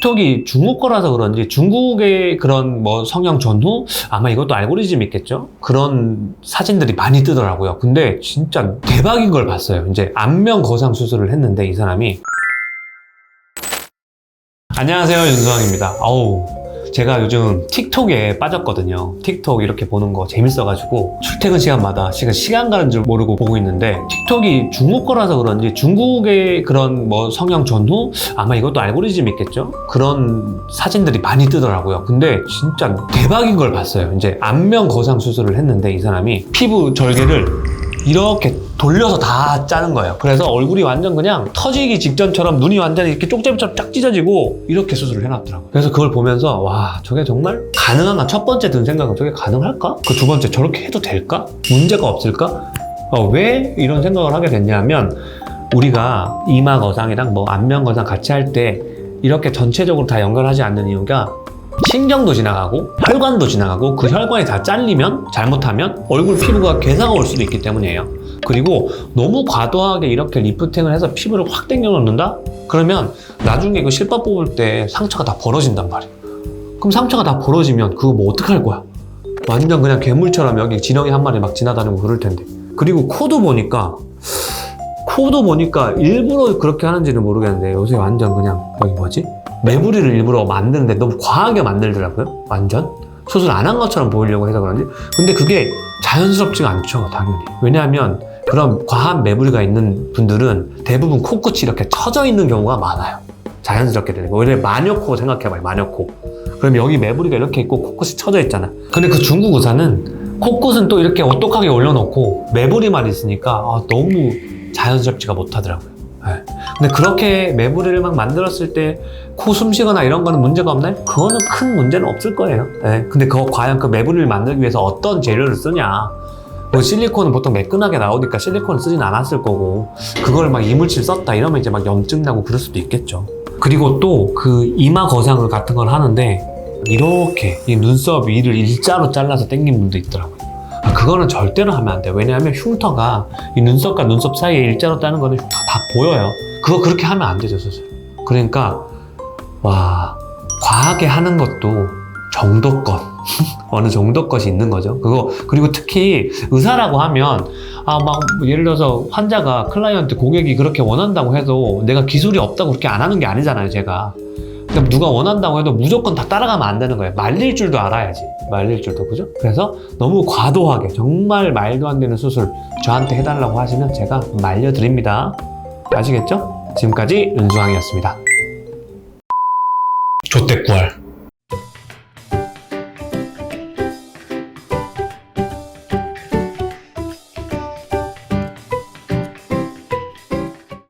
틱톡이 중국 거라서 그런지 중국의 그런 뭐 성형 전후 아마 이것도 알고리즘이 있겠죠? 그런 사진들이 많이 뜨더라고요. 근데 진짜 대박인 걸 봤어요. 이제 안면 거상 수술을 했는데 이 사람이. 안녕하세요, 윤수왕입니다. 제가 요즘 틱톡에 빠졌거든요. 틱톡 이렇게 보는 거 재밌어가지고 출퇴근 시간마다 시간 가는 줄 모르고 보고 있는데, 틱톡이 중국 거라서 그런지 중국의 그런 뭐 성형 전후 아마 이것도 알고리즘이 있겠죠? 그런 사진들이 많이 뜨더라고요. 근데 진짜 대박인 걸 봤어요. 이제 안면 거상 수술을 했는데 이 사람이 피부 절개를 이렇게 돌려서 다 짜는 거예요. 그래서 얼굴이 완전 그냥 터지기 직전처럼 눈이 완전히 이렇게 쪽제비처럼 쫙 찢어지고 이렇게 수술을 해놨더라고요. 그래서 그걸 보면서 와, 저게 정말 가능한가? 첫 번째 든 생각은 저게 가능할까? 그 두 번째, 저렇게 해도 될까? 문제가 없을까? 왜 이런 생각을 하게 됐냐면, 우리가 이마 거상이랑 뭐 안면 거상 같이 할 때 이렇게 전체적으로 다 연결하지 않는 이유가 신경도 지나가고 혈관도 지나가고, 그 혈관이 다 잘리면, 잘못하면 얼굴 피부가 괴사가 올 수도 있기 때문이에요. 그리고 너무 과도하게 이렇게 리프팅을 해서 피부를 확 당겨 놓는다? 그러면 나중에 그 실밥 뽑을 때 상처가 다 벌어진단 말이에요. 그럼 상처가 다 벌어지면 그거 뭐 어떡할 거야? 완전 그냥 괴물처럼 여기 지렁이 한 마리 막 지나다니고 그럴 텐데. 그리고 코도 보니까 일부러 그렇게 하는지는 모르겠는데 요새 완전 그냥 여기 뭐지? 매부리를 일부러 만드는데 너무 과하게 만들더라고요. 완전 수술 안 한 것처럼 보이려고 해서 그런지. 근데 그게 자연스럽지가 않죠, 당연히. 왜냐하면 그런 과한 매부리가 있는 분들은 대부분 코끝이 이렇게 처져 있는 경우가 많아요. 자연스럽게 되는 거. 원래 마녀코 생각해봐요, 마녀코. 그럼 여기 매부리가 이렇게 있고 코끝이 처져 있잖아. 근데 그 중국 의사는 코끝은 또 이렇게 오똑하게 올려놓고 매부리만 있으니까 너무 자연스럽지가 못하더라고요. 네. 근데 그렇게 매부리를 막 만들었을 때 코 숨쉬거나 이런 거는 문제가 없나요? 그거는 큰 문제는 없을 거예요. 네. 근데 과연 그 매부리를 만들기 위해서 어떤 재료를 쓰냐? 뭐 실리콘은 보통 매끈하게 나오니까 실리콘을 쓰진 않았을 거고, 그걸 막 이물질 썼다 이러면 이제 막 염증 나고 그럴 수도 있겠죠. 그리고 또 그 이마 거상을 같은 걸 하는데 이렇게 이 눈썹 위를 일자로 잘라서 당긴 분도 있더라고요. 그거는 절대로 하면 안 돼요. 왜냐하면 흉터가 이 눈썹과 눈썹 사이에 일자로 따는 거는 흉터 다 보여요. 그거 그렇게 하면 안 되죠, 수술. 그러니까 과하게 하는 것도 정도껏 어느 정도 것이 있는 거죠. 그리고 특히 의사라고 하면 예를 들어서 환자가, 클라이언트, 고객이 그렇게 원한다고 해도 내가 기술이 없다고 그렇게 안 하는 게 아니잖아요, 제가. 그러니까 누가 원한다고 해도 무조건 다 따라가면 안 되는 거예요. 말릴 줄도 알아야지. 말릴 줄도, 그죠? 그래서 너무 과도하게, 정말 말도 안 되는 수술 저한테 해달라고 하시면 제가 말려드립니다. 아시겠죠? 지금까지 윤수왕이었습니다. 좆대꾸알.